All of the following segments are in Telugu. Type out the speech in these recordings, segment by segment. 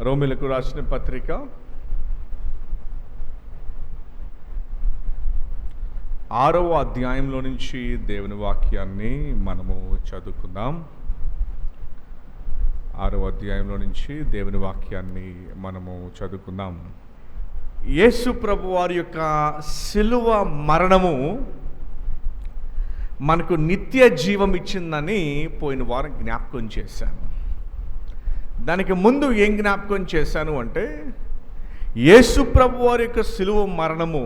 రోమిలకు రాసిన పత్రిక 6వ అధ్యాయంలో నుంచి దేవుని వాక్యాన్ని మనము చదువుకుందాం. 6వ అధ్యాయంలో నుంచి దేవుని వాక్యాన్ని మనము చదువుకుందాం. యేసు ప్రభు వారి యొక్క శిలువ మరణము మనకు నిత్య జీవం ఇచ్చిందని పోయిన వారం జ్ఞాపకం చేశాను. దానికి ముందు ఏం జ్ఞాపకం చేశాను అంటే, యేసు ప్రభు వారి యొక్క శిలువ మరణము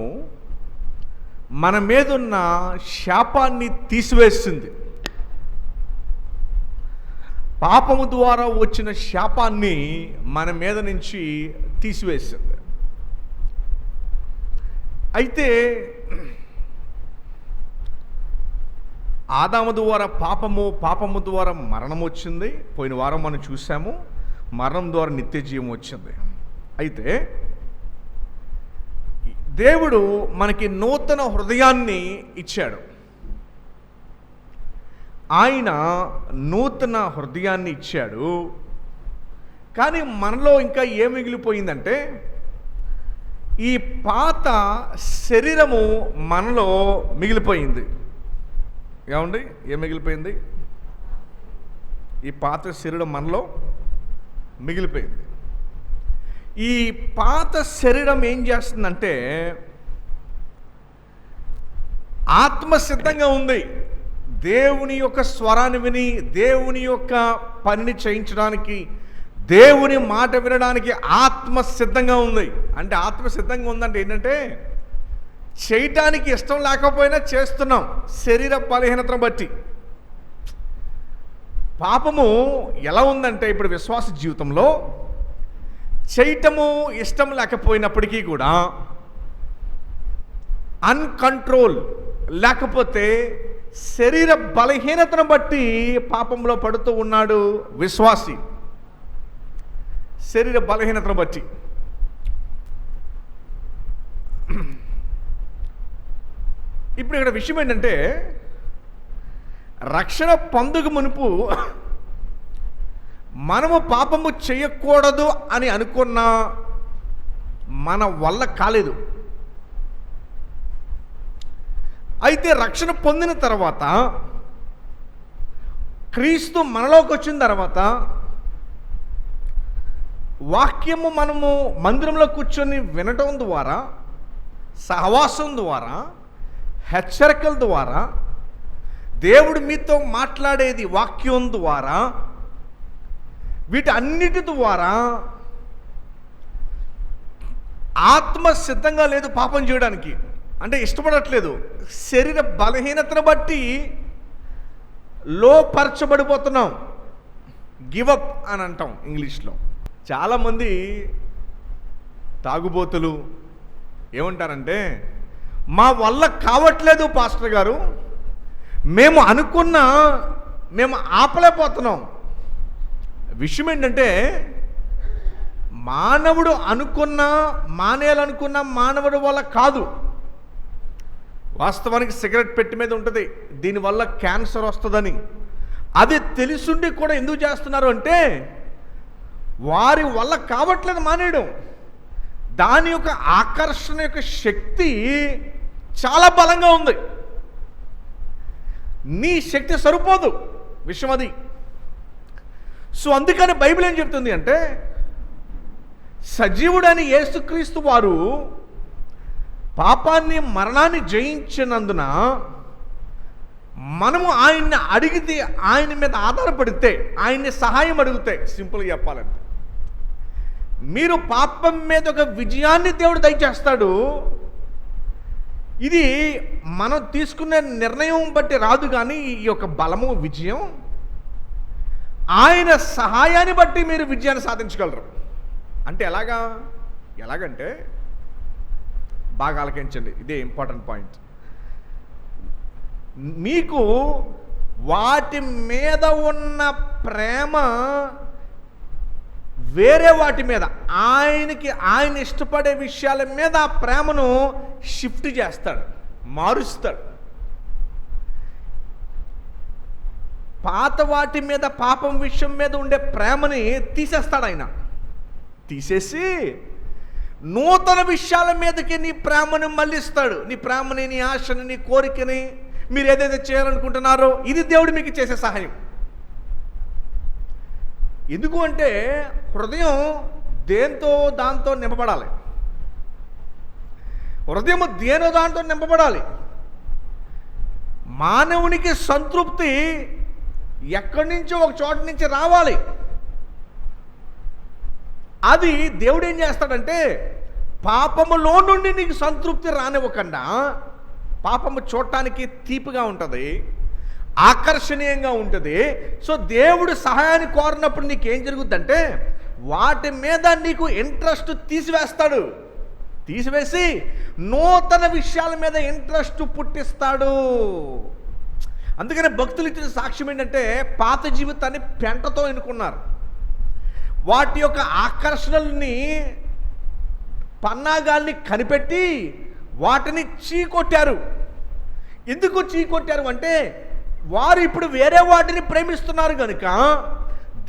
మన మీద ఉన్న శాపాన్ని తీసివేసింది. పాపము ద్వారా వచ్చిన శాపాన్ని మన మీద నుంచి తీసివేసింది. అయితే ఆదాము ద్వారా పాపము ద్వారా మరణం వచ్చింది. పోయిన వారం మనం చూసాము, మరణం ద్వారా నిత్య జీవం వచ్చింది. అయితే దేవుడు మనకి నూతన హృదయాన్ని ఇచ్చాడు. ఆయన నూతన హృదయాన్ని ఇచ్చాడు. కానీ మనలో ఇంకా ఏం మిగిలిపోయిందంటే, ఈ పాత శరీరము మనలో మిగిలిపోయింది. ఏమండి, ఏం మిగిలిపోయింది? ఈ పాత శరీరం మనలో మిగిలిపోయింది. ఈ పాత శరీరం ఏం చేస్తుందంటే, ఆత్మ సిద్ధంగా ఉంది. దేవుని యొక్క స్వరాన్ని విని దేవుని యొక్క పనిని చేయించడానికి, దేవుని మాట వినడానికి ఆత్మ సిద్ధంగా ఉంది. అంటే ఆత్మ సిద్ధంగా ఉందంటే ఏంటంటే, చేయటానికి ఇష్టం లేకపోయినా చేస్తున్నాం, శరీర బలహీనతను బట్టి. పాపము ఎలా ఉందంటే, ఇప్పుడు విశ్వాస జీవితంలో చేయటము ఇష్టం లేకపోయినప్పటికీ కూడా అన్కంట్రోల్ లేకపోతే శరీర బలహీనతను బట్టి పాపంలో పడుతూ ఉన్నాడు విశ్వాసి. శరీర బలహీనతను బట్టి. ఇప్పుడు ఇక్కడ విషయం ఏంటంటే, రక్షణ పొందుకు మునుపు మనము పాపము చేయకూడదు అని అనుకున్నా మన వల్ల కాలేదు. అయితే రక్షణ పొందిన తర్వాత, క్రీస్తు మనలోకి వచ్చిన తర్వాత, వాక్యము మనము మందిరంలో కూర్చొని వినటం ద్వారా, సహవాసం ద్వారా, హెచ్చరికల ద్వారా, దేవుడు మీతో మాట్లాడేది వాక్యం ద్వారా, వీటి అన్నిటి ద్వారా ఆత్మ సిద్ధంగా లేదు పాపం చేయడానికి. అంటే ఇష్టపడట్లేదు. శరీర బలహీనతను బట్టి లోపరచబడిపోతున్నాం. గివప్ అని అంటాం ఇంగ్లీష్లో. చాలామంది తాగుబోతులు ఏమంటారంటే, మా వల్ల కావట్లేదు పాస్టర్ గారు, మేము అనుకున్నా మేము ఆపలేకపోతున్నాం. విషయం ఏంటంటే, మానవుడు అనుకున్నా మానేయాలనుకున్నా మానవుడి వల్ల కాదు. వాస్తవానికి సిగరెట్ పెట్టి మీద ఉంటుంది, దీనివల్ల క్యాన్సర్ వస్తుందని. అది తెలుసుండి కూడా ఎందుకు చేస్తున్నారు అంటే, వారి వల్ల కావట్లేదు మానేయడం. దాని యొక్క ఆకర్షణ యొక్క శక్తి చాలా బలంగా ఉంది. నీ శక్తి సరిపోదు, విషయం అది. సో అందుకని బైబిల్ ఏం చెప్తుంది అంటే, సజీవుడని యేసుక్రీస్తు వారు పాపాన్ని మరణాన్ని జయించినందున మనము ఆయన్ని అడిగితే, ఆయన మీద ఆధారపడితే, ఆయన్ని సహాయం అడిగితే, సింపుల్గా చెప్పాలంటే, మీరు పాపం మీద ఒక విజయాన్ని దేవుడు దయచేస్తాడు. ఇది మనం తీసుకునే నిర్ణయం బట్టి రాదు, కానీ ఈ యొక్క బలము విజయం ఆయన సహాయాన్ని బట్టి మీరు విజయాన్ని సాధించగలరు. అంటే ఎలాగంటే బాగా ఆలకించండి, ఇదే ఇంపార్టెంట్ పాయింట్. మీకు వాటి మీద ఉన్న ప్రేమ వేరే వాటి మీద, ఆయన ఇష్టపడే విషయాల మీద ఆ ప్రేమను షిఫ్ట్ చేస్తాడు, మారుస్తాడు. పాత వాటి మీద, పాపం విషయం మీద ఉండే ప్రేమని తీసేస్తాడు ఆయన. తీసేసి నూతన విషయాల మీదకి నీ ప్రేమను మళ్ళిస్తాడు. నీ ప్రేమని, నీ ఆశని, నీ కోరికని, మీరు ఏదైతే చేయాలనుకుంటున్నారో ఇది దేవుడు మీకు చేసే సహాయం. ఎందుకు అంటే హృదయం దేంతో దాంతో నింపబడాలి. హృదయం దేనో దాంతో నింపబడాలి. మానవునికి సంతృప్తి ఎక్కడి నుంచో ఒక చోట నుంచి రావాలి. అది దేవుడు ఏం చేస్తాడంటే పాపములో నుండి నీకు సంతృప్తి రానివ్వకుండా, పాపము చూడటానికి తీపిగా ఉంటుంది, ఆకర్షణీయంగా ఉంటుంది. సో దేవుడు సహాయాన్ని కోరినప్పుడు నీకేం జరుగుద్దంటే వాటి మీద నీకు ఇంట్రెస్ట్ తీసివేస్తాడు. తీసివేసి నూతన విషయాల మీద ఇంట్రెస్ట్ పుట్టిస్తాడు. అందుకనే భక్తులు ఇచ్చిన సాక్ష్యం ఏంటంటే పాత జీవితాన్ని పెంటతో ఎన్నుకున్నారు. వాటి యొక్క ఆకర్షణల్ని, పన్నాగాల్ని కనిపెట్టి వాటిని చీకొట్టారు. ఎందుకు చీకొట్టారు అంటే వారు ఇప్పుడు వేరే వాటిని ప్రేమిస్తున్నారు గనుక,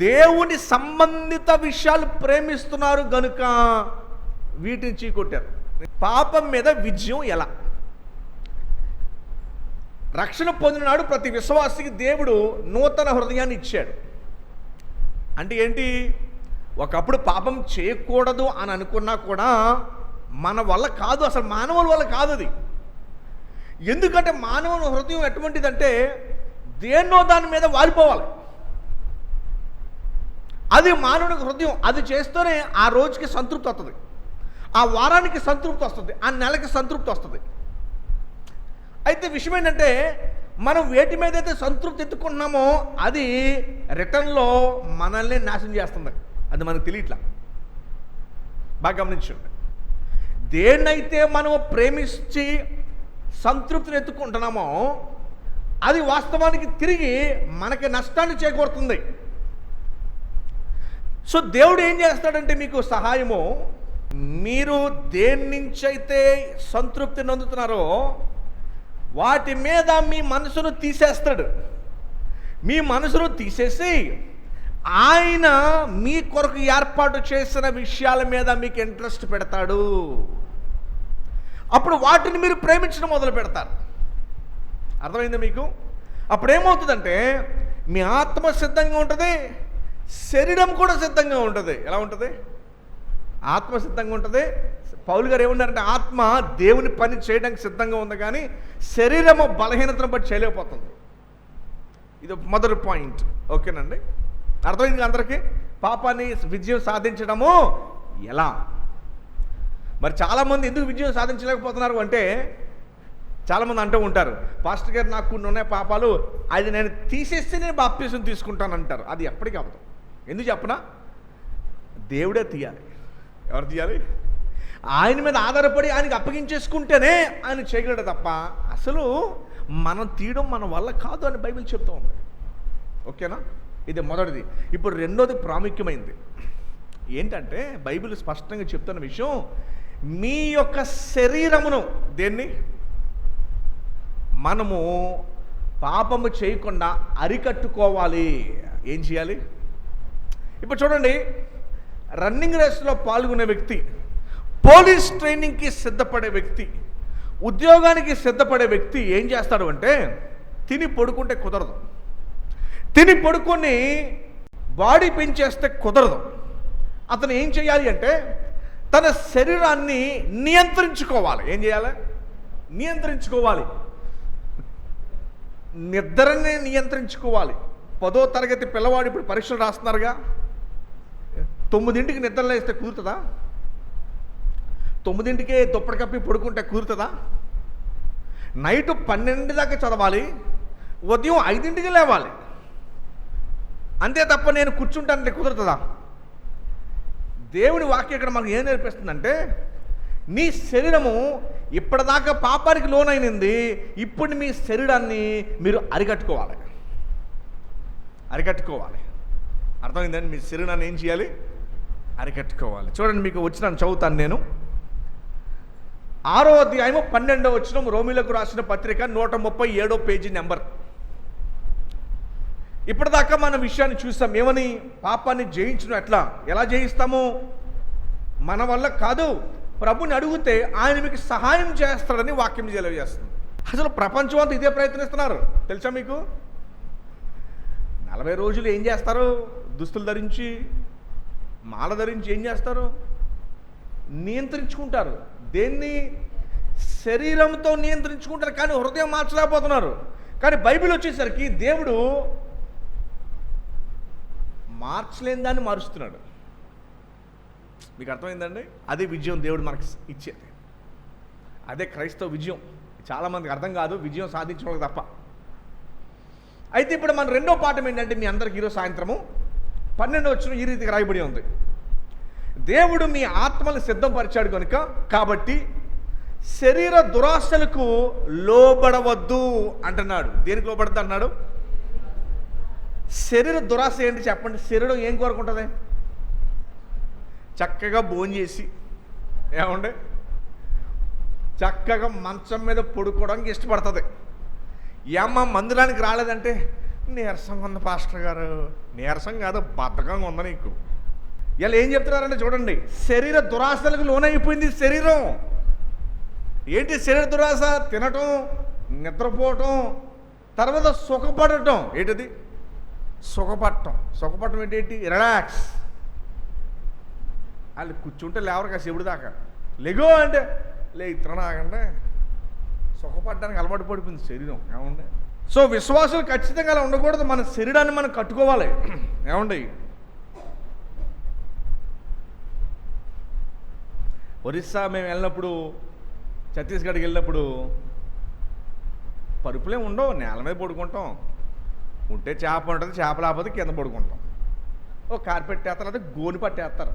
దేవుని సంబంధిత విషయాలు ప్రేమిస్తున్నారు గనుక వీటిని చీకొట్టారు. పాపం మీద విజయం ఎలా? రక్షణ పొందినాడు ప్రతి విశ్వాసికి దేవుడు నూతన హృదయాన్ని ఇచ్చాడు. అంటే ఏంటి? ఒకప్పుడు పాపం చేయకూడదు అని అనుకున్నా కూడా మన వల్ల కాదు, అసలు మానవుల వల్ల కాదు అది. ఎందుకంటే మానవుని హృదయం ఎటువంటిదంటే దేన్నో దాని మీద వాలిపోవాలి. అది మానవుని హృదయం. అది చేస్తూనే ఆ రోజుకి సంతృప్తి వస్తుంది, ఆ వారానికి సంతృప్తి వస్తుంది, ఆ నెలకి సంతృప్తి వస్తుంది. అయితే విషయం ఏంటంటే మనం వేటి మీద అయితే సంతృప్తి ఎత్తుకుంటున్నామో అది రిటర్న్లో మనల్ని నాశనం చేస్తుంది. అది మనకు తెలియట్లా. బాగా గమనించండి. దేన్నైతే మనం ప్రేమించి సంతృప్తిని ఎత్తుకుంటున్నామో అది వాస్తవానికి తిరిగి మనకి నష్టాన్ని చేకూరుతుంది. సో దేవుడు ఏం చేస్తాడంటే మీకు సహాయము, మీరు దేని నుంచి అయితే సంతృప్తి నొందుతున్నారో వాటి మీద మీ మనసును తీసేస్తాడు. మీ మనసును తీసేసి ఆయన మీ కొరకు ఏర్పాటు చేసిన విషయాల మీద మీకు ఇంట్రెస్ట్ పెడతాడు. అప్పుడు వాటిని మీరు ప్రేమించడం మొదలు పెడతారు. అర్థమైందా మీకు? అప్పుడు ఏమవుతుందంటే మీ ఆత్మ సిద్ధంగా ఉంటుంది, శరీరం కూడా సిద్ధంగా ఉంటుంది. ఎలా ఉంటుంది? ఆత్మ సిద్ధంగా ఉంటుంది. పౌలు గారు ఏమన్నారంటే ఆత్మ దేవుని పని చేయడానికి సిద్ధంగా ఉంది, కానీ శరీరము బలహీనతను బట్టి చేయలేకపోతుంది. ఇది మొదటి పాయింట్. ఓకేనండి? అర్థమైంది అందరికీ? పాపాన్ని విజయం సాధించడము ఎలా? మరి చాలామంది ఎందుకు విజయం సాధించలేకపోతున్నారు అంటే చాలామంది అంటూ ఉంటారు, పాస్టర్ గారు నాకు కొన్ని ఉన్నాయి పాపాలు, అది నేను తీసేస్తే నేను బాప్తిసం తీసుకుంటానంటారు. అది ఎప్పటికీ అవ్వదు. ఎందుకు చెప్పనా? దేవుడే తీయాలి. ఎవరు తీయాలి? ఆయన మీద ఆధారపడి ఆయనకి అప్పగించేసుకుంటేనే ఆయన చేయగలడు తప్ప అసలు మనం తీయడం మన వల్ల కాదు అని బైబిల్ చెప్తూ ఉంది. ఓకేనా? ఇది మొదటిది. ఇప్పుడు రెండోది ప్రాముఖ్యమైనది ఏంటంటే బైబిల్ స్పష్టంగా చెప్తున్న విషయం, మీ యొక్క శరీరమును దేన్ని మనము పాపము చేయకుండా అరికట్టుకోవాలి. ఏం చేయాలి? ఇప్పుడు చూడండి, రన్నింగ్ రేస్లో పాల్గొనే వ్యక్తి, పోలీస్ ట్రైనింగ్కి సిద్ధపడే వ్యక్తి, ఉద్యోగానికి సిద్ధపడే వ్యక్తి ఏం చేస్తాడు అంటే తిని పడుకుంటే కుదరదు. తిని పడుకొని బాడీ పెంచేస్తే కుదరదు. అతను ఏం చేయాలి అంటే తన శరీరాన్ని నియంత్రించుకోవాలి. ఏం చేయాలి? నియంత్రించుకోవాలి. నిద్రని నియంత్రించుకోవాలి. 10వ తరగతి పిల్లవాడు ఇప్పుడు పరీక్షలు రాస్తున్నారుగా, 9ంటికి నిద్రలో వేస్తే కుదురుతుందా? 9ంటికే దుప్పటి కప్పి పడుకుంటే కుదురుతుందా? నైట్ 12 దాకా చదవాలి, ఉదయం 5ంటికి లేవాలి. అంతే తప్ప నేను కూర్చుంటానంటే కుదురుతుందా? దేవుని వాక్యం ఇక్కడ మనకు ఏం నేర్పిస్తుందంటే నీ శరీరము ఇప్పటిదాకా పాపానికి లోనైంది, ఇప్పుడు మీ శరీరాన్ని మీరు అరికట్టుకోవాలి. అర్థమైందండి? మీ శరీరాన్ని ఏం చేయాలి? అరికట్టుకోవాలి. చూడండి, మీకు వచ్చిన చదువుతాను నేను. 6వ అధ్యాయము 12వ వచనం, రోమీలకు రాసిన పత్రిక 137వ పేజీ నెంబర్. ఇప్పటిదాకా మన విషయాన్ని చూస్తాం. ఏమని? పాపాన్ని జయించడం ఎలా జయిస్తాము? మన వల్ల కాదు. ప్రభుని అడిగితే ఆయన మీకు సహాయం చేస్తాడని వాక్యం తెలియజేస్తుంది. అసలు ప్రపంచం అంతా ఇదే ప్రయత్నిస్తున్నారు తెలుసా మీకు? 40 రోజులు ఏం చేస్తారు? దుస్తులు ధరించి, మాల ధరించి ఏం చేస్తారు? నియంత్రించుకుంటారు. దేన్ని? శరీరంతో నియంత్రించుకుంటారు, కానీ హృదయం మార్చలేకపోతున్నారు. కానీ బైబిల్ వచ్చేసరికి దేవుడు మార్చలేని దాన్ని మారుస్తున్నాడు. మీకు అర్థమైందండి? అదే విజయం దేవుడు మనకు ఇచ్చేది. అదే క్రైస్తవ విజయం. చాలామందికి అర్థం కాదు విజయం సాధించడం తప్ప. అయితే ఇప్పుడు మన రెండో పాఠం ఏంటంటే, మీ అందరికి ఈరోజు సాయంత్రము 12వ వచనం ఈ రీతిగా రాయబడి ఉంది. దేవుడు మీ ఆత్మను సిద్ధపరిచాడు కనుక కాబట్టి శరీర దురాశలకు లోబడవద్దు అంటున్నాడు. దేనికి లోబడద్దు అన్నాడు? శరీర దురాశ ఏంటి చెప్పండి? శరీరం ఏం కోరుకుంటుంది? చక్కగా భోజనం చేసి, ఏమండి, చక్కగా మంచం మీద పడుకోవడానికి ఇష్టపడుతుంది. ఏమ్మా మందిరానికి రాలేదంటే, నీరసంగా ఉంది పాస్టర్ గారు. నీరసం కాదు, బద్ధకంగా ఉంది నీకు. ఇలా ఏం చెప్తున్నారంటే చూడండి, శరీర దురాశలకు లోనైపోయింది శరీరం. ఏంటి శరీర దురాశ? తినటం, నిద్రపోవటం, తర్వాత సుఖపడటం. ఏంటిది? సుఖపడటం ఏంటి? రిలాక్స్. వాళ్ళు కూర్చుంటే లేవరు కాదు శివుడి దాకా. లెగో అంటే ఇతర ఆగండి. సుఖపడడానికి అలవాటు పడిపోయింది శరీరం. ఏమండి? సో విశ్వాసులు ఖచ్చితంగా అలా ఉండకూడదు. మన శరీరాన్ని మనం కట్టుకోవాలి. ఏమండి? ఒరిస్సా మేము వెళ్ళినప్పుడు, ఛత్తీస్గఢ్కి వెళ్ళినప్పుడు పరుపులే ఉండవు, నేల మీద పడుకుంటాం. ఉంటే చేప ఉంటుంది, చేప లేకపోతే కింద పడుకుంటాం. ఓ కార్పెట్ వేస్తారు, లేదా గోని పట్టేస్తారు.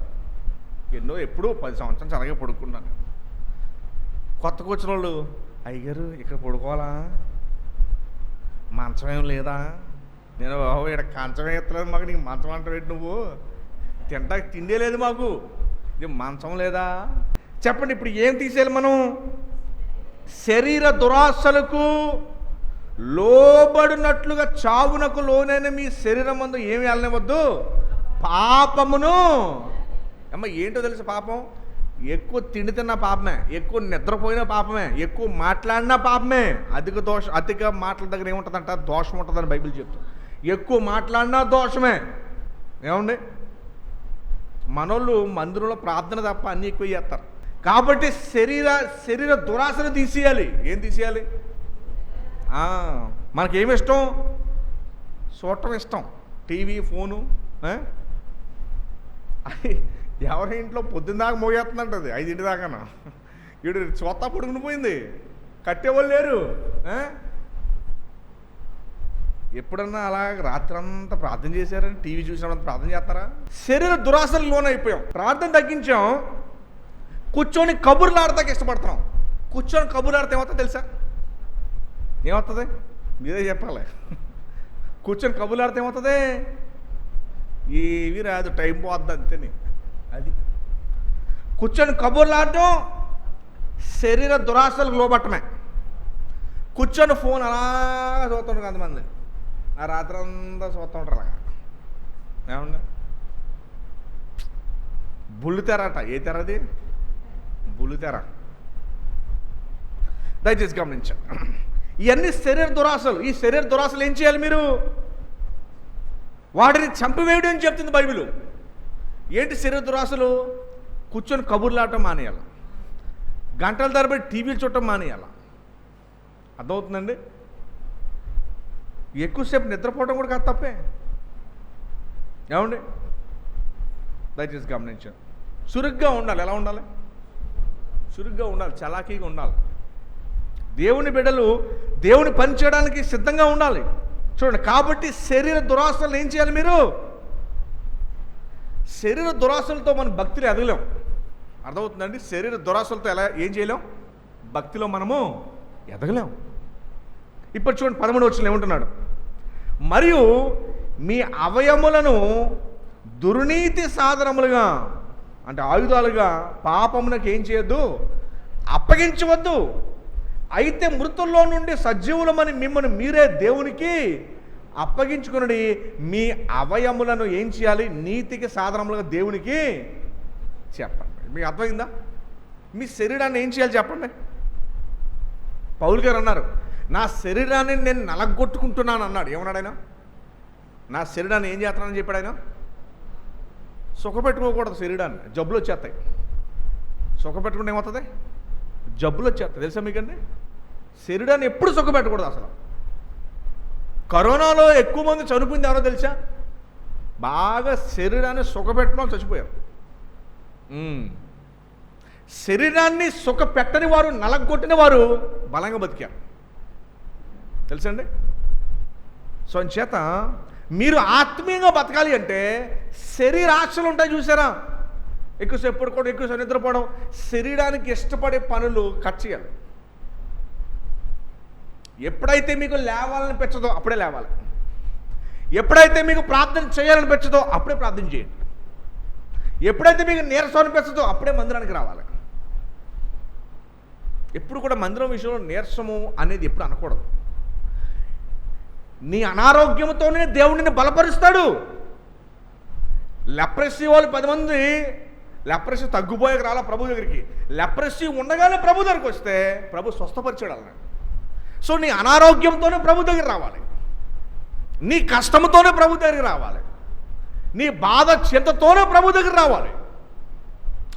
ఎప్పుడూ 10 సంవత్సరాలు అలాగే పడుకున్నాను. కొత్తగా వచ్చిన వాళ్ళు, అయ్యగారు ఇక్కడ పడుకోవాలా? మంచం ఏం లేదా? నేను ఇక్కడ కంచం ఎత్తలేదు మాకు, నీకు మంచం అంటావేంటి నువ్వు? తింటాకి తిండే లేదు మాకు, ఇది మంచం లేదా? చెప్పండి, ఇప్పుడు ఏం తీసేయాలి మనం? శరీర దురాశలకు లోబడినట్లుగా చావునకు లోనైన మీ శరీరం ముందు ఏమి వెళ్ళనివద్దు? పాపమును. అమ్మ ఏంటో తెలుసు పాపం? ఎక్కువ తిండి తిన్న పాపమే, ఎక్కువ నిద్రపోయిన పాపమే, ఎక్కువ మాట్లాడినా పాపమే. అధిక మాటల దగ్గర ఏముంటుందంట? దోషం ఉంటుందని బైబిల్ చెప్తుంది. ఎక్కువ మాట్లాడినా దోషమే. ఏమండి? మనోళ్ళు మందిరంలో ప్రార్థన తప్ప అన్నీ ఎక్కువ చేస్తారు. కాబట్టి శరీర దురాశను తీసేయాలి. ఏం తీసేయాలి? మనకేమి ఇష్టం? చూడటం ఇష్టం. TV, phone. ఎవరి ఇంట్లో పొద్దున్న దాకా మోగేస్తుందంటది 5 దాకా. వీడు చోతా పడుకుని పోయింది, కట్టేవాళ్ళు లేరు. ఎప్పుడన్నా అలా రాత్రంతా ప్రార్థన చేశారని టీవీ చూసినప్పుడు ప్రార్థన చేస్తారా? శరీర దురాశలకు లోనైపోయాం. ప్రార్థన తగ్గించాం. కూర్చొని కబుర్లు ఆడతాకి ఇష్టపడుతున్నాం. కూర్చొని కబుర్లు ఆడితే ఏమవుతుంది తెలుసా? ఏమవుతుంది? మీరే చెప్పాలి. కూర్చొని కబుర్లు ఆడితే ఏమవుతుంది? ఏవి రాదు, టైం పోద్ది అంతేని. అది కూర్చొని కబుర్లు ఆడటం శరీర దురాశలకు లోబట్టమే. కూర్చొని ఫోన్ అలా చూస్తుంటారు కొంతమంది, ఆ రాత్రి అంతా చూస్తూ ఉంటారు అలాగా. ఏమన్నా బుల్లితెరట. ఏ తెర అది? బుల్లితెర. దయచేసి గమనించాం. ఇవన్నీ శరీర దురాశలు. ఈ శరీర దురాశలు ఏం చేయాలి మీరు? వాటిని చంపివేయడం అని చెప్తుంది బైబిల్. ఏంటి శరీర దురాశలు? కూర్చొని కబుర్లాడటం మానేయాలి, గంటల తరబడి టీవీలు చూడటం మానేయాలి. అర్థమవుతుందండి? ఎక్కువసేపు నిద్రపోవడం కూడా కాదు తప్పే. ఏమండి? దయచేసి గమనించాను. చురుగ్గా ఉండాలి. ఎలా ఉండాలి? చురుగ్గా ఉండాలి, చలాకీగా ఉండాలి. దేవుని బిడ్డలు దేవుని పని చేయడానికి సిద్ధంగా ఉండాలి. చూడండి, కాబట్టి శరీర దురాశలు ఏం చేయాలి మీరు? శరీర దురాశలతో మనం భక్తిలో ఎదగలేం. అర్థమవుతుందండి? శరీర దురాశలతో ఏం చేయలేం? భక్తిలో మనము ఎదగలేం. ఇప్పుడు చూడండి 13వ వచనంలో ఏమంటున్నాడు? మరియు మీ అవయములను దుర్నీతి సాధనములుగా, అంటే ఆయుధాలుగా పాపమునకు ఏం చేయొద్దు? అప్పగించవద్దు. అయితే మృతుల్లో నుండి సజీవులమని మిమ్మల్ని మీరే దేవునికి అప్పగించుకుని మీ అవయములను ఏం చేయాలి? నీతికి సాధనములుగా దేవునికి చెప్పండి. మీకు అర్థమైందా? మీ శరీరాన్ని ఏం చేయాలి చెప్పండి. పౌలు గారు అన్నారు, నా శరీరాన్ని నేను నలగొట్టుకుంటున్నాను అన్నాడు. ఏమన్నాడు ఆయన? నా శరీరాన్ని ఏం చేస్తున్నానని చెప్పాడు ఆయన? సుఖపెట్టుకోకూడదు శరీరాన్ని, జబ్బులు వచ్చేస్తాయి. సుఖపెట్టుకుంటే ఏమవుతుంది? జబ్బులు వచ్చేస్తాయి. తెలుసా మీకండి? శరీరాన్ని ఎప్పుడు సుఖపెట్టకూడదు అసలు. కరోనాలో ఎక్కువ మంది చనిపోయింది ఎవరో తెలుసా? బాగా శరీరాన్ని సుఖపెట్టిన వాళ్ళు చచ్చిపోయారు. శరీరాన్ని సుఖపెట్టని వారు, నలగొట్టిన వారు బలంగా బతికారు. తెలుసండి? సో అంచేత మీరు ఆత్మీయంగా బతకాలి అంటే శరీరాశలు ఉంటాయి చూసారా? ఎక్కువసేపు పడుకోవడం, ఎక్కువసేపు నిద్రపోవడం, శరీరానికి ఇష్టపడే పనులు కట్ చేయాలి. ఎప్పుడైతే మీకు లేవాలనిపించదో అప్పుడే లేవాలి. ఎప్పుడైతే మీకు ప్రార్థన చేయాలనిపించదో అప్పుడే ప్రార్థన చేయండి. ఎప్పుడైతే మీకు నీరసం అనిపించదో అప్పుడే మందిరానికి రావాలి. ఎప్పుడు కూడా మందిరం విషయంలో నీరసము అనేది ఎప్పుడు అనకూడదు. నీ అనారోగ్యంతోనే దేవుడిని బలపరుస్తాడు. లెప్రసీ వాళ్ళు 10 మంది లెప్రసీ తగ్గిపోయాక రాలా ప్రభు దగ్గరికి. లెప్రసీ ఉండగానే ప్రభు దగ్గరికి వస్తే ప్రభు స్వస్థపరిచాడు వాళ్ళని. సో నీ అనారోగ్యంతోనే ప్రభు దగ్గర రావాలి, నీ కష్టంతోనే ప్రభు దగ్గరికి రావాలి, నీ బాధ చింతతోనే ప్రభు దగ్గర రావాలి.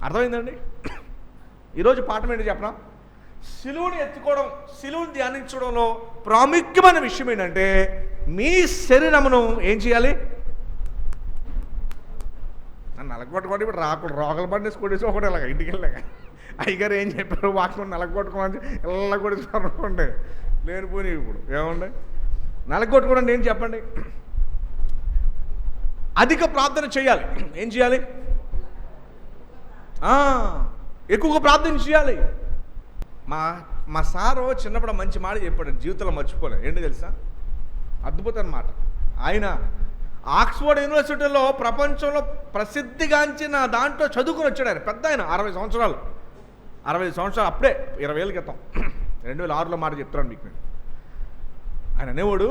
అర్థమైందండి? ఈరోజు పాఠం ఏంటి చెప్పనా? సిలువుని ఎత్తుకోవడం, సిలువుని ధ్యానించడంలో ప్రాముఖ్యమైన విషయం ఏంటంటే మీ శరీరమును ఏం చేయాలి? నలగొట్టుకోండి. ఇప్పుడు రోగల బండి కొట్టేసి ఒకటి ఇలాగ ఇంటికి వెళ్ళాక అయ్యగారు ఏం చెప్పారు? వాక్యం నలగొట్టుకోమని ఇలా కొట్టేసారు అనుకోండి, లేనిపోయి ఇప్పుడు ఏమండి నలగొట్టుకోవడం ఏం చెప్పండి? అధిక ప్రార్థన చేయాలి. ఏం చేయాలి? ఎక్కువగా ప్రార్థన చేయాలి. మా సారు చిన్నప్పుడు మంచి మాట చెప్పాడు, జీవితంలో మర్చిపోలేదు. ఏంటి తెలుసా? అద్భుతం అన్నమాట. ఆయన ఆక్స్ఫర్డ్ యూనివర్సిటీలో ప్రపంచంలో ప్రసిద్ధిగాంచిన దాంట్లో చదువుకుని వచ్చాడు. ఆయన పెద్ద ఆయన, 60 సంవత్సరాలు అప్పుడే 20 ఏళ్ళ క్రితం, 2006లో మాట చెప్తున్నాను మీకు నేను. ఆయన అనేవాడు,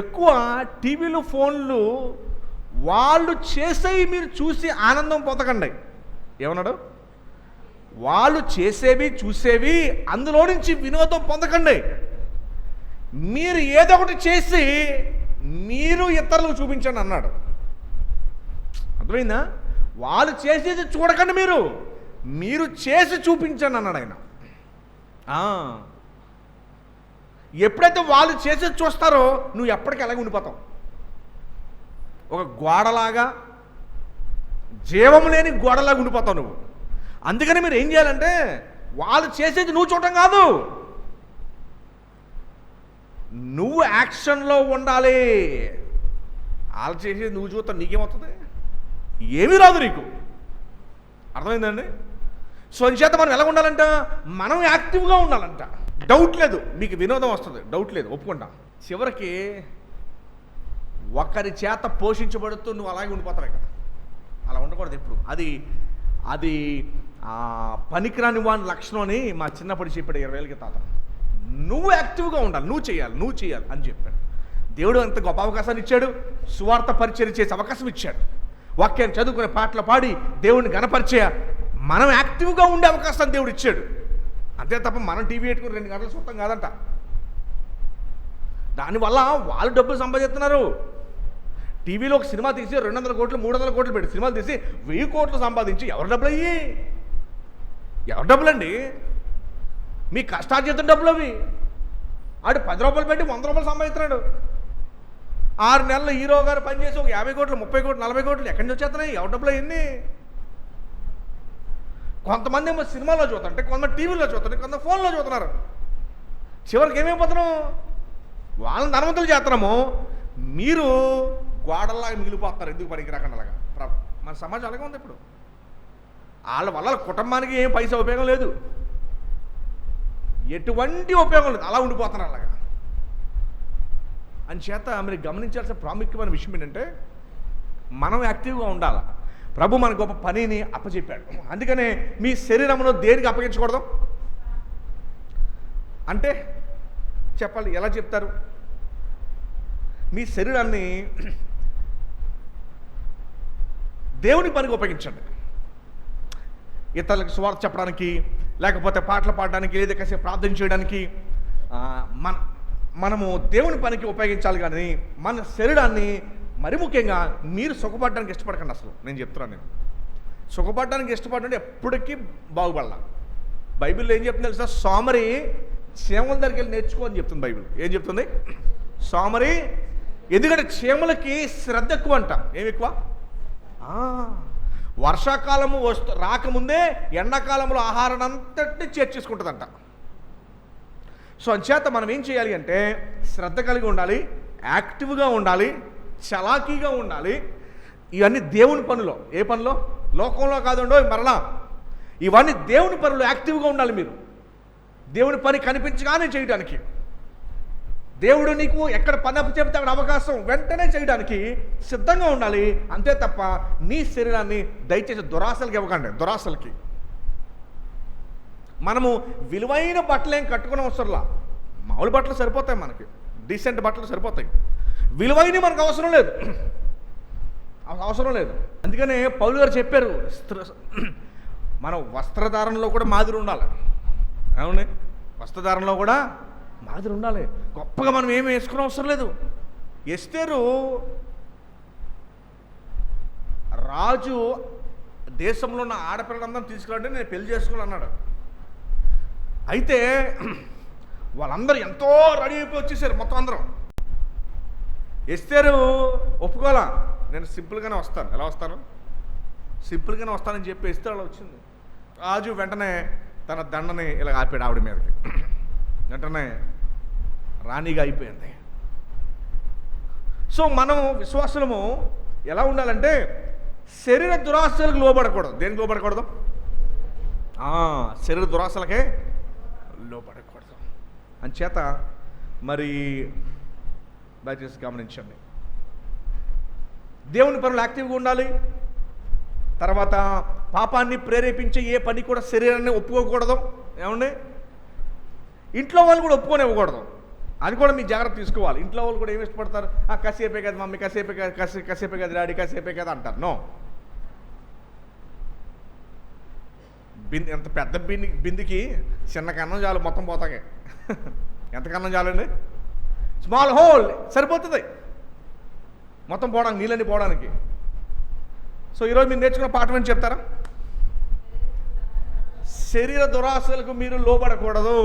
ఎక్కువ టీవీలు ఫోన్లు వాళ్ళు చేసేవి మీరు చూసి ఆనందం పొందకండి. ఏమన్నాడు? వాళ్ళు చేసేవి చూసేవి అందులో నుంచి వినోదం పొందకండి. మీరు ఏదో ఒకటి చేసి మీరు ఇతరులకు చూపించండి అన్నాడు. అర్థమైందా? వాళ్ళు చేసేది చూడకండి, మీరు చేసి చూపించండి అన్నాడు ఆయన. ఎప్పుడైతే వాళ్ళు చేసేది చూస్తారో నువ్వు ఎప్పటికీ అలాగే ఉండిపోతావు. ఒక గోడలాగా, జీవం లేని గోడలాగా ఉండిపోతావు నువ్వు. అందుకని మీరు ఏం చేయాలంటే వాళ్ళు చేసేది నువ్వు చూడటం కాదు, నువ్వు యాక్షన్లో ఉండాలి. వాళ్ళు చేసేది నువ్వు చూస్తా, నీకేమవుతుంది? ఏమీ రాదు నీకు. అర్థమైందండి? సో అంచేత మనం ఎలా ఉండాలంట? మనం యాక్టివ్గా ఉండాలంట. డౌట్ లేదు, మీకు వినోదం వస్తుంది, డౌట్ లేదు, ఒప్పుకుంటాం. చివరికి ఒకరి చేత పోషించబడుతూ నువ్వు అలాగే ఉండిపోతావు ఇక్కడ. అలా ఉండకూడదు ఎప్పుడు. అది పనికిరాని వాని లక్షణం అని మా చిన్నప్పుడు చెప్పాడు 20 ఏళ్ళకి తాత. నువ్వు యాక్టివ్గా ఉండాలి, నువ్వు చేయాలి అని చెప్పాడు. దేవుడు ఎంత గొప్ప అవకాశాన్ని ఇచ్చాడు. సువార్త పరిచయం చేసే అవకాశం ఇచ్చాడు. వాక్యాన్ని చదువుకునే, పాటలు పాడి దేవుడిని గణపరిచే, మనం యాక్టివ్గా ఉండే అవకాశాన్ని దేవుడు ఇచ్చాడు. అంతే తప్ప మనం టీవీ పెట్టుకుని 2 గంటలు చూస్తాం కాదంట. దానివల్ల వాళ్ళు డబ్బులు సంపాదిస్తున్నారు. టీవీలో ఒక సినిమా తీసి 200 కోట్లు 300 కోట్లు పెట్టి సినిమాలు తీసి 1000 కోట్లు సంపాదించి ఎవరి డబ్బులు అయ్యి? ఎవరి డబ్బులండి? మీ కష్టార్జితం డబ్బులు అవి. ఆడు 10 రూపాయలు పెట్టి 100 రూపాయలు సంపాదిస్తున్నాడు. 6 నెలలు హీరో గారు పనిచేసి ఒక 50 కోట్లు 30 కోట్లు 40 కోట్లు ఎక్కడి నుంచి వచ్చేస్తున్నాయి? ఎవరి డబ్బులు అయ్యింది? కొంతమంది ఏమో సినిమాలో చూస్తుంటే, కొంతమంది టీవీలో చూస్తుంటే, కొంతమంది ఫోన్లో చూస్తున్నారు. చివరికి ఏమైపోతున్నాం? వాళ్ళని ధనవంతులు చేస్తున్నాము, మీరు గోడల్లాగా మిగిలిపోతున్నారు. ఎందుకు పనికి రాకుండా అలాగా? మన సమాజం అలాగే ఉంది ఇప్పుడు. వాళ్ళ వల్ల కుటుంబానికి ఏం పైసా ఉపయోగం లేదు, ఎటువంటి ఉపయోగం లేదు, అలా ఉండిపోతున్నారు అలాగా. అంచేత మీరు గమనించాల్సిన ప్రాముఖ్యమైన విషయం ఏంటంటే మనం యాక్టివ్గా ఉండాలి. ప్రభు మన గొప్ప పనిని అప్పచెప్పాడు. అందుకనే మీ శరీరమును దేనికి అప్పగించకూడదు అంటే చెప్పాలి. ఎలా చెప్తారు? మీ శరీరాన్ని దేవుని పనికి ఉపయోగించండి. ఇతరులకు స్వార్థ చెప్పడానికి, లేకపోతే పాటలు పాడడానికి, లేదా కాసేపు ప్రార్థన చేయడానికి మనము దేవుని పనికి ఉపయోగించాలి. కానీ మన శరీరాన్ని మరి ముఖ్యంగా మీరు సుఖపడడానికి ఇష్టపడకండి. అసలు నేను చెప్తున్నాను, నేను సుఖపడడానికి ఇష్టపడండి ఎప్పటికీ బాగుపడాల. బైబిల్లో ఏం చెప్తుంది తెలుసా? సోమరి చీమల దగ్గరికి వెళ్ళి నేర్చుకో అని చెప్తుంది బైబిల్. ఏం చెప్తుంది? సోమరి, ఎందుకంటే చీమలకి శ్రద్ధ ఎక్కువ అంట. ఏమి ఎక్కువ? వర్షాకాలము రాకముందే ఎండాకాలంలో ఆహారాన్ని అంతటినీ చేర్చేసుకుంటుందంట. సో అంచేత మనం ఏం చేయాలి అంటే శ్రద్ధ కలిగి ఉండాలి, యాక్టివ్గా ఉండాలి, చలాకీగా ఉండాలి. ఇవన్నీ దేవుని పనులో. ఏ పనిలో? లోకంలో కాదండో మరలా, ఇవన్నీ దేవుని పనులు. యాక్టివ్గా ఉండాలి మీరు, దేవుని పని కనిపించగానే చేయడానికి. దేవుడు నీకు ఎక్కడ పని అప్పు చెబితే అక్కడ అవకాశం వెంటనే చేయడానికి సిద్ధంగా ఉండాలి. అంతే తప్ప నీ శరీరాన్ని దయచేసి దురాశలకి ఇవ్వకండి. దురాశలకి మనము విలువైన బట్టలు ఏం కట్టుకునే అవసరంలా. మామూలు బట్టలు సరిపోతాయి, మనకి డీసెంట్ బట్టలు సరిపోతాయి. విలువైనవి మనకు అవసరం లేదు, అవసరం లేదు. అందుకనే పౌలు గారు చెప్పారు, మన వస్త్రధారణలో కూడా మాదిరి ఉండాలి. అవును, వస్త్రధారణలో కూడా మాదిరి ఉండాలి. గొప్పగా మనం ఏమి వేసుకునే అవసరం లేదు. ఎస్తేరు రాజు దేశంలో ఉన్న ఆడపిల్లలందరం తీసుకురండి, నేను పెళ్లి చేసుకోవాలి అన్నాడు. అయితే వాళ్ళందరూ ఎంతో రెడీ అయిపోయి వచ్చేసారు మొత్తం అందరం. ఎస్తేరు ఒప్పుకోలా, నేను సింపుల్గానే వస్తాను. ఎలా వస్తాను? సింపుల్గానే వస్తానని చెప్పి ఎస్తేరు అలా వచ్చింది. రాజు వెంటనే తన దండని ఇలా ఆపాడు ఆవిడ మీదకి. వెంటనే రాణిగా అయిపోయింది. సో మనం విశ్వాసము ఎలా ఉండాలంటే శరీర దురాశలకు లోబడకూడదు. దేనికి లోబడకూడదు? శరీర దురాశలకే లోబడకూడదు. అంచేత మరి దయచేసి గమనించండి, దేవుని పనులు యాక్టివ్గా ఉండాలి. తర్వాత పాపాన్ని ప్రేరేపించే ఏ పని కూడా శరీరాన్ని ఒప్పుకోకూడదు. ఏమండి? ఇంట్లో వాళ్ళు కూడా ఒప్పుకోనివ్వకూడదు. అది కూడా మీ జాగ్రత్త తీసుకోవాలి. ఇంట్లో వాళ్ళు కూడా ఏమి ఇష్టపడతారు? కాసేపే కదా మమ్మీ, కాసేపే కదా డాడీ, కాసేపే కదా అంటారు. నో, ఎంత పెద్ద బిందికి చిన్న కన్నం చాలు, మొత్తం పోతాకే. ఎంత కన్నం చాలండి? స్మాల్ హోల్ సరిపోతుంది మొత్తం పోవడానికి, నీళ్ళని పోవడానికి. సో ఈరోజు మీరు నేర్చుకున్న పాఠం అని చెప్తారా? శరీర దురాశలకు మీరు లోబడకూడదు.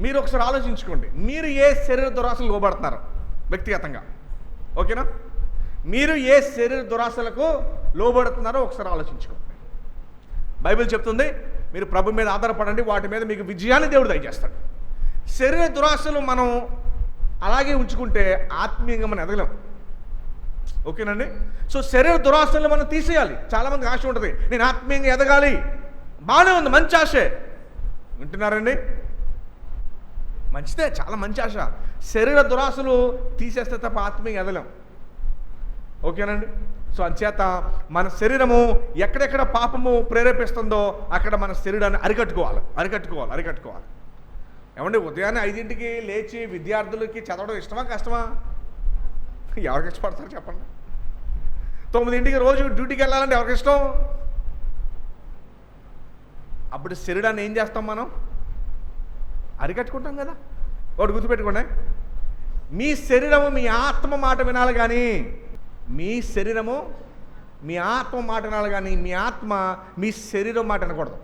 మీరు ఒకసారి ఆలోచించుకోండి, మీరు ఏ శరీర దురాశలు లోబడుతున్నారు వ్యక్తిగతంగా. ఓకేనా? మీరు ఏ శరీర దురాశలకు లోబడుతున్నారో ఒకసారి ఆలోచించుకోండి. బైబిల్ చెప్తుంది, మీరు ప్రభు మీద ఆధారపడండి, వాటి మీద మీకు విజయాన్ని దేవుడు దయచేస్తాడు. శరీర దురాశలు మనం అలాగే ఉంచుకుంటే ఆత్మీయంగా మనం ఎదగలేం. ఓకేనండి? సో శరీర దురాశలను మనం తీసేయాలి. చాలామందికి ఆశ ఉంటుంది, నేను ఆత్మీయంగా ఎదగాలి. బాగానే ఉంది, మంచి ఆశే. వింటున్నారండి? మంచిదే, చాలా మంచి ఆశ. శరీర దురాశలు తీసేస్తే తప్ప ఆత్మీయంగా ఎదగలేం. ఓకేనండి? సో అంచేత మన శరీరము ఎక్కడెక్కడ పాపము ప్రేరేపిస్తుందో అక్కడ మన శరీరాన్ని అరికట్టుకోవాలి. ఏమండి, ఉదయాన్నే 5ంటికి లేచి విద్యార్థులకి చదవడం ఇష్టమా కష్టమా? ఎవరికి ఇష్టపడతారు చెప్పండి? 9ంటికి రోజు డ్యూటీకి వెళ్ళాలంటే ఎవరికి ఇష్టం? అప్పుడు శరీరాన్ని ఏం చేస్తాం మనం? అరికట్టుకుంటాం కదా. ఒకటి గుర్తుపెట్టుకోండి, మీ శరీరము మీ ఆత్మ మాట వినాలి కానీ, మీ శరీరము మీ ఆత్మ మాట వినాలి కానీ మీ ఆత్మ మీ శరీరం మాట వినకూడదు.